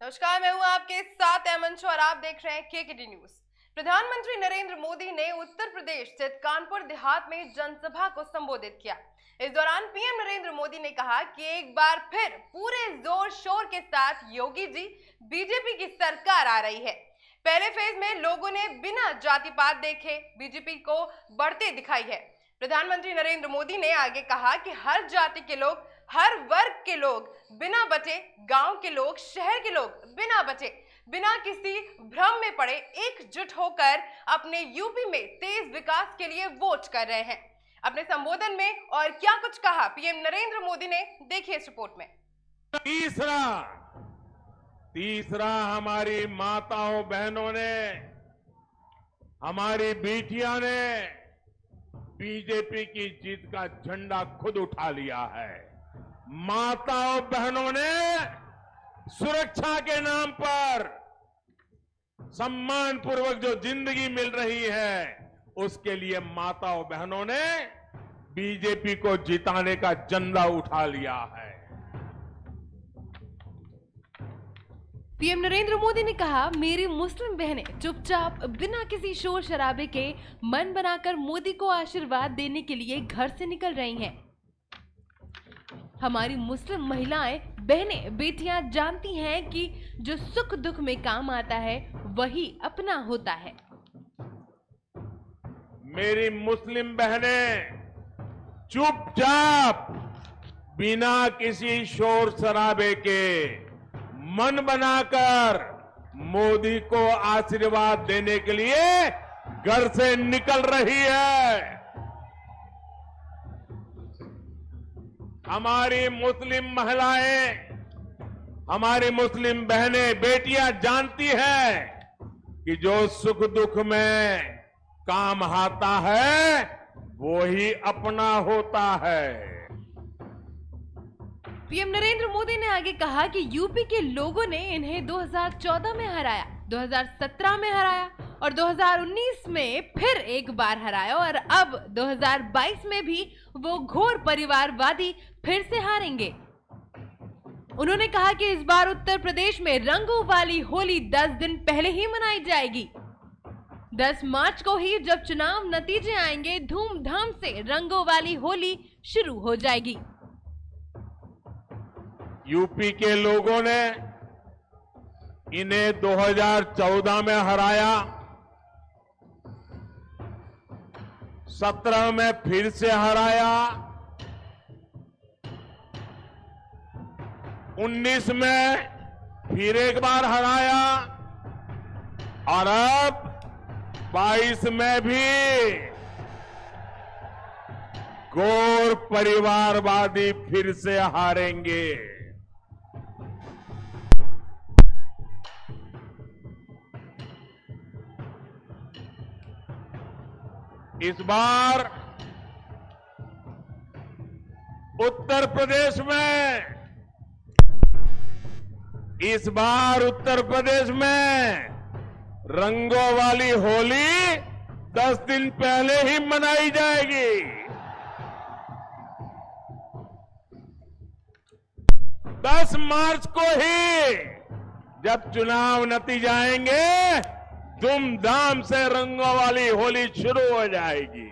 नमस्कार, मैं हूं आपके साथ अमन और आप देख रहे हैं केकेटी न्यूज। प्रधानमंत्री नरेंद्र मोदी ने उत्तर प्रदेश स्थित कानपुर देहात में जनसभा को संबोधित किया। इस दौरान पीएम नरेंद्र मोदी ने कहा कि एक बार फिर पूरे जोर शोर के साथ योगी जी बीजेपी की सरकार आ रही है। पहले फेज में लोगों ने बिना जाति पात देखे बीजेपी को बढ़ते दिखाई है। प्रधानमंत्री नरेंद्र मोदी ने आगे कहा कि हर जाति के लोग, हर वर्ग के लोग बिना बचे, गांव के लोग, शहर के लोग बिना बचे, बिना किसी भ्रम में पड़े एकजुट होकर अपने यूपी में तेज विकास के लिए वोट कर रहे हैं। अपने संबोधन में और क्या कुछ कहा पीएम नरेंद्र मोदी ने, देखिए इस रिपोर्ट में। तीसरा हमारी माताओं बहनों ने, हमारी बेटियां ने बीजेपी की जीत का झंडा खुद उठा लिया है। माताओं बहनों ने सुरक्षा के नाम पर सम्मान पूर्वक जो जिंदगी मिल रही है, उसके लिए माताओं बहनों ने बीजेपी को जिताने का झंडा उठा लिया है। पीएम नरेंद्र मोदी ने कहा, मेरी मुस्लिम बहनें चुपचाप बिना किसी शोर शराबे के मन बनाकर मोदी को आशीर्वाद देने के लिए घर से निकल रही हैं। हमारी मुस्लिम महिलाएं, बहनें, बेटियां जानती हैं कि जो सुख दुख में काम आता है वही अपना होता है। मेरी मुस्लिम बहनें चुपचाप बिना किसी शोर शराबे के मन बनाकर मोदी को आशीर्वाद देने के लिए घर से निकल रही है। हमारी मुस्लिम महिलाएं, हमारी मुस्लिम बहनें, बेटियां जानती हैं कि जो सुख दुख में काम आता है वो ही अपना होता है। पीएम नरेंद्र मोदी ने आगे कहा कि यूपी के लोगों ने इन्हें 2014 में हराया, 2017 में हराया और 2019 में फिर एक बार हराया और अब 2022 में भी वो घोर परिवारवादी फिर से हारेंगे। उन्होंने कहा कि इस बार उत्तर प्रदेश में रंगों वाली होली 10 दिन पहले ही मनाई जाएगी। 10 मार्च को ही जब चुनाव नतीजे आएंगे, धूमधाम से रंगों वाली होली शुरू हो जाएगी। यूपी के लोगों ने इन्हें 2014 में हराया, 17 में फिर से हराया, 19 में फिर एक बार हराया और अब 22 में भी घोर परिवारवादी फिर से हारेंगे। इस बार उत्तर प्रदेश में रंगों वाली होली 10 दिन पहले ही मनाई जाएगी। 10 मार्च को ही जब चुनाव नतीजे आएंगे, धूमधाम से रंगों वाली होली शुरू हो जाएगी।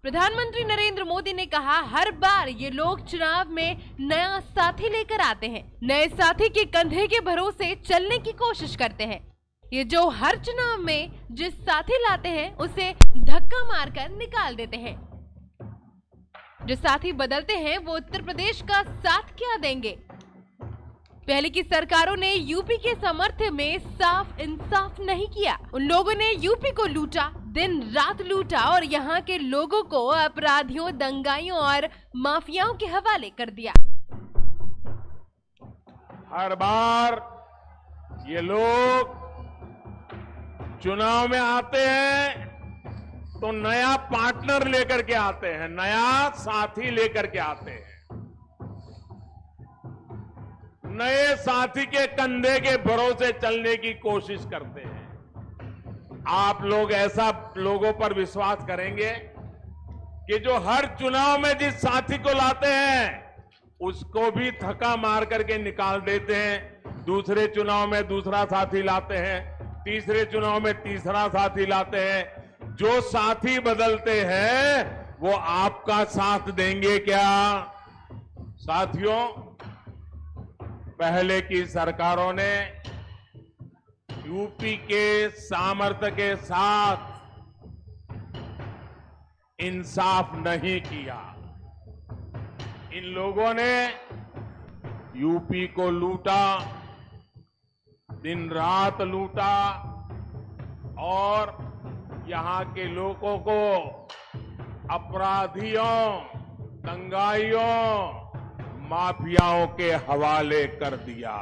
प्रधानमंत्री नरेंद्र मोदी ने कहा, हर बार ये लोग चुनाव में नया साथी लेकर आते हैं, नए साथी के कंधे के भरोसे चलने की कोशिश करते हैं। ये जो हर चुनाव में जिस साथी लाते हैं उसे धक्का मारकर निकाल देते हैं। जो साथी बदलते हैं वो उत्तर प्रदेश का साथ क्या देंगे। पहले की सरकारों ने यूपी के समर्थन में साफ इंसाफ नहीं किया। उन लोगों ने यूपी को लूटा, दिन रात लूटा और यहाँ के लोगों को अपराधियों, दंगाइयों और माफियाओं के हवाले कर दिया। हर बार ये लोग चुनाव में आते हैं तो नया पार्टनर लेकर के आते हैं, नया साथी लेकर के आते हैं। नए साथी के कंधे के भरोसे चलने की कोशिश करते हैं। आप लोग ऐसा लोगों पर विश्वास करेंगे कि जो हर चुनाव में जिस साथी को लाते हैं उसको भी थका मार करके निकाल देते हैं। दूसरे चुनाव में दूसरा साथी लाते हैं, तीसरे चुनाव में तीसरा साथी लाते हैं। जो साथी बदलते हैं वो आपका साथ देंगे क्या? साथियों, पहले की सरकारों ने यूपी के सामर्थ्य के साथ इंसाफ नहीं किया। इन लोगों ने यूपी को लूटा, दिन रात लूटा और यहां के लोगों को अपराधियों, दंगाइयों, माफियाओं के हवाले कर दिया।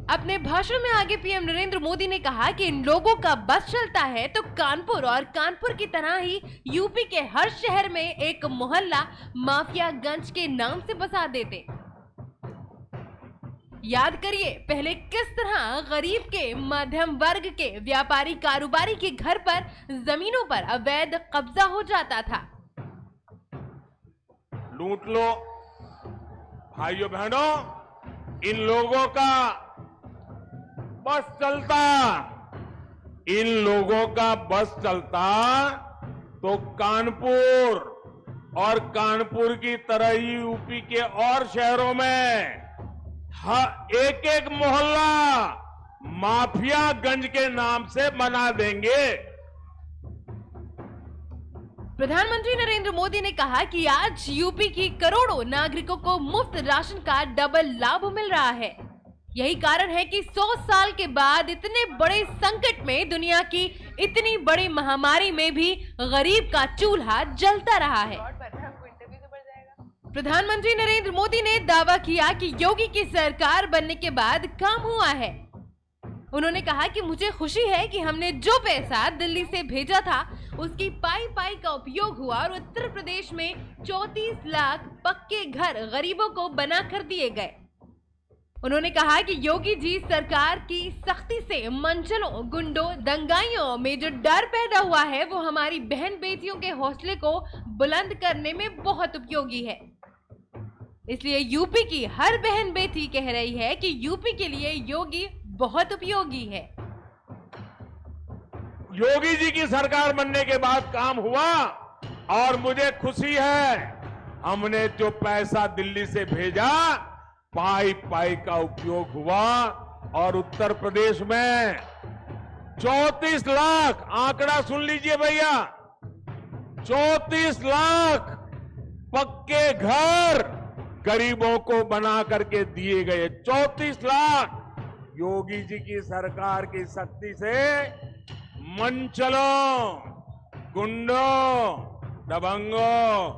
अपने भाषण में आगे पीएम नरेंद्र मोदी ने कहा कि इन लोगों का बस चलता है तो कानपुर और कानपुर की तरह ही यूपी के हर शहर में एक मोहल्ला माफियागंज के नाम से बसा देते। याद करिए पहले किस तरह गरीब के, मध्यम वर्ग के, व्यापारी कारोबारी के घर पर, जमीनों पर अवैध कब्जा हो जाता था। लूट लो। भाइयों बहनों, इन लोगों का बस चलता, इन लोगों का बस चलता तो कानपुर और कानपुर की तरह ही यूपी के और शहरों में एक एक मोहल्ला माफियागंज के नाम से बना देंगे। प्रधानमंत्री नरेंद्र मोदी ने कहा कि आज यूपी की करोड़ों नागरिकों को मुफ्त राशन का डबल लाभ मिल रहा है। यही कारण है कि 100 साल के बाद इतने बड़े संकट में, दुनिया की इतनी बड़ी महामारी में भी गरीब का चूल्हा जलता रहा है। प्रधानमंत्री नरेंद्र मोदी ने दावा किया कि योगी की सरकार बनने के बाद काम हुआ है। उन्होंने कहा कि मुझे खुशी है कि हमने जो पैसा दिल्ली से भेजा था उसकी पाई पाई का उपयोग हुआ और उत्तर प्रदेश में 34 लाख पक्के घर गरीबों को बना कर दिए गए। उन्होंने कहा कि योगी जी सरकार की सख्ती से मंचलों, गुंडों, दंगाइयों में जो डर पैदा हुआ है वो हमारी बहन बेटियों के हौसले को बुलंद करने में बहुत उपयोगी है। इसलिए यूपी की हर बहन बेटी कह रही है कि यूपी के लिए योगी बहुत उपयोगी है। योगी जी की सरकार बनने के बाद काम हुआ और मुझे खुशी है, हमने जो पैसा दिल्ली से भेजा पाई पाई का उपयोग हुआ और उत्तर प्रदेश में 34 लाख, आंकड़ा सुन लीजिए भैया, 34 लाख पक्के घर गरीबों को बना करके दिए गए। 34 लाख योगी जी की सरकार की शक्ति से मंचलों, गुंडों, दबंगों,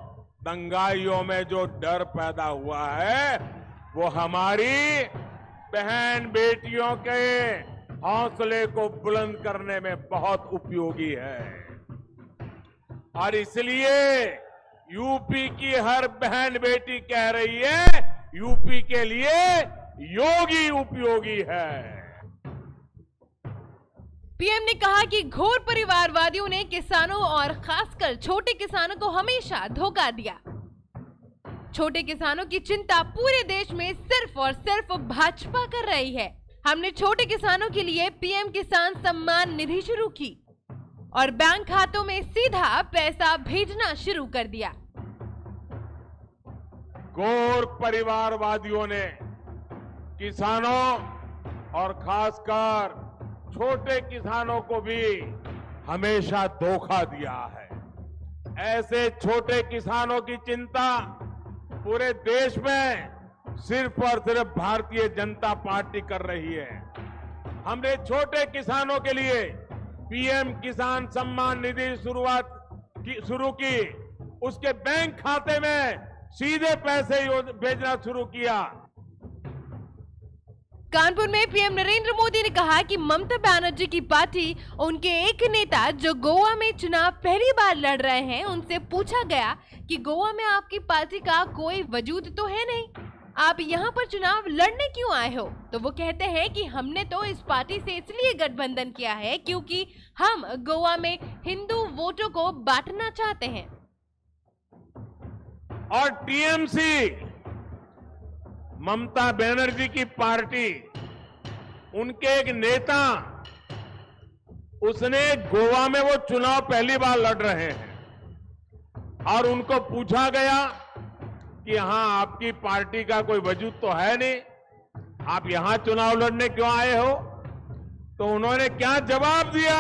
दंगाइयों में जो डर पैदा हुआ है वो हमारी बहन बेटियों के हौसले को बुलंद करने में बहुत उपयोगी है। और इसलिए यूपी की हर बहन बेटी कह रही है यूपी के लिए योगी उपयोगी है। पीएम ने कहा कि घोर परिवारवादियों ने किसानों और खासकर छोटे किसानों को हमेशा धोखा दिया। छोटे किसानों की चिंता पूरे देश में सिर्फ और सिर्फ भाजपा कर रही है। हमने छोटे किसानों के लिए पीएम किसान सम्मान निधि शुरू की और बैंक खातों में सीधा पैसा भेजना शुरू कर दिया। घोर परिवारवादियों ने किसानों और खासकर छोटे किसानों को भी हमेशा धोखा दिया है। ऐसे छोटे किसानों की चिंता पूरे देश में सिर्फ और सिर्फ भारतीय जनता पार्टी कर रही है। हमने छोटे किसानों के लिए पीएम किसान सम्मान निधि शुरू की, उसके बैंक खाते में सीधे पैसे भेजना शुरू किया। कानपुर में पीएम नरेंद्र मोदी ने कहा कि ममता बनर्जी की पार्टी, उनके एक नेता जो गोवा में चुनाव पहली बार लड़ रहे हैं, उनसे पूछा गया कि गोवा में आपकी पार्टी का कोई वजूद तो है नहीं, आप यहाँ पर चुनाव लड़ने क्यों आए हो? तो वो कहते हैं कि हमने तो इस पार्टी से इसलिए गठबंधन किया है क्योंकि हम गोवा में हिंदू वोटों को बांटना चाहते हैं। और टीएमसी, ममता बनर्जी की पार्टी, उनके एक नेता, उसने गोवा में वो चुनाव पहली बार लड़ रहे हैं और उनको पूछा गया कि हां आपकी पार्टी का कोई वजूद तो है नहीं, आप यहां चुनाव लड़ने क्यों आए हो? तो उन्होंने क्या जवाब दिया?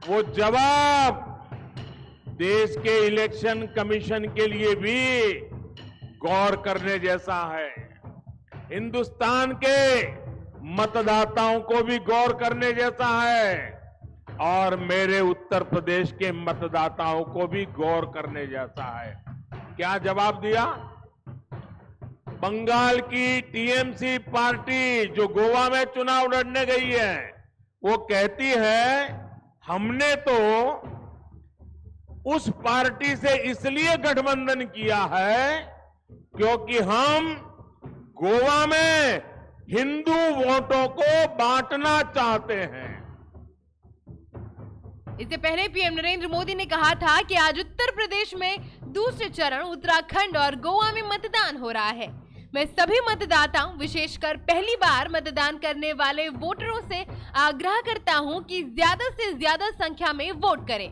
वो जवाब देश के इलेक्शन कमीशन के लिए भी गौर करने जैसा है, हिंदुस्तान के मतदाताओं को भी गौर करने जैसा है और मेरे उत्तर प्रदेश के मतदाताओं को भी गौर करने जैसा है। क्या जवाब दिया? बंगाल की टीएमसी पार्टी जो गोवा में चुनाव लड़ने गई है, वो कहती है हमने तो उस पार्टी से इसलिए गठबंधन किया है क्योंकि हम गोवा में हिंदू वोटों को बांटना चाहते हैं। इससे पहले पीएम नरेंद्र मोदी ने कहा था कि आज उत्तर प्रदेश में दूसरे चरण, उत्तराखंड और गोवा में मतदान हो रहा है। मैं सभी मतदाताओं, विशेषकर पहली बार मतदान करने वाले वोटरों से आग्रह करता हूं कि ज्यादा से ज्यादा संख्या में वोट करें।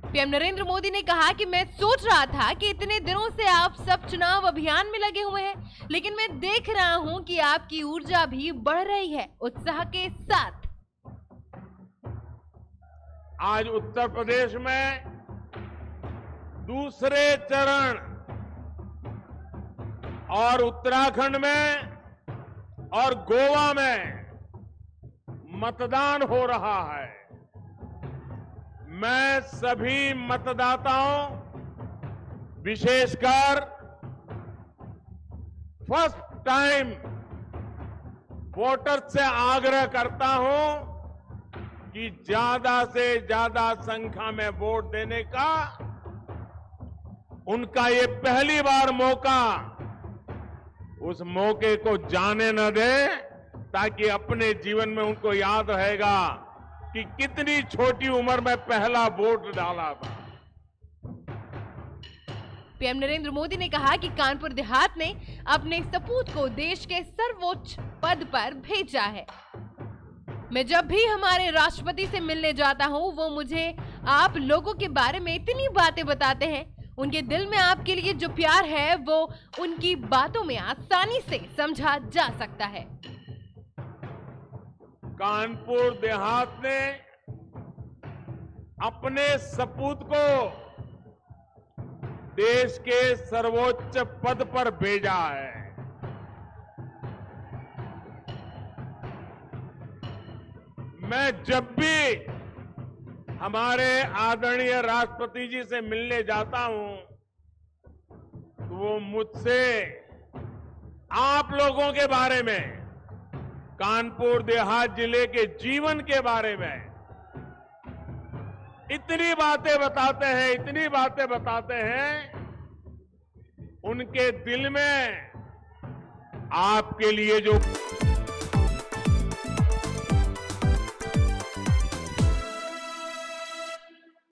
पीएम नरेंद्र मोदी ने कहा कि मैं सोच रहा था कि इतने दिनों से आप सब चुनाव अभियान में लगे हुए हैं, लेकिन मैं देख रहा हूं कि आपकी ऊर्जा भी बढ़ रही है उत्साह के साथ। आज उत्तर प्रदेश में दूसरे चरण और उत्तराखंड में और गोवा में मतदान हो रहा है। मैं सभी मतदाताओं, विशेषकर फर्स्ट टाइम वोटर्स से आग्रह करता हूं कि ज्यादा से ज्यादा संख्या में वोट देने का उनका ये पहली बार मौका, उस मौके को जाने न दें ताकि अपने जीवन में उनको याद रहेगा कि कितनी छोटी उम्र में पहला वोट डाला था। पीएम नरेंद्र मोदी ने कहा कि कानपुर देहात ने अपने सपूत को देश के सर्वोच्च पद पर भेजा है। मैं जब भी हमारे राष्ट्रपति से मिलने जाता हूं, वो मुझे आप लोगों के बारे में इतनी बातें बताते हैं। उनके दिल में आपके लिए जो प्यार है वो उनकी बातों में आसानी से समझा जा सकता है। कानपुर देहात ने अपने सपूत को देश के सर्वोच्च पद पर भेजा है। मैं जब भी हमारे आदरणीय राष्ट्रपति जी से मिलने जाता हूं तो वो मुझसे आप लोगों के बारे में, कानपुर देहात जिले के जीवन के बारे में इतनी बातें बताते हैं, इतनी बातें बताते हैं, उनके दिल में आपके लिए जो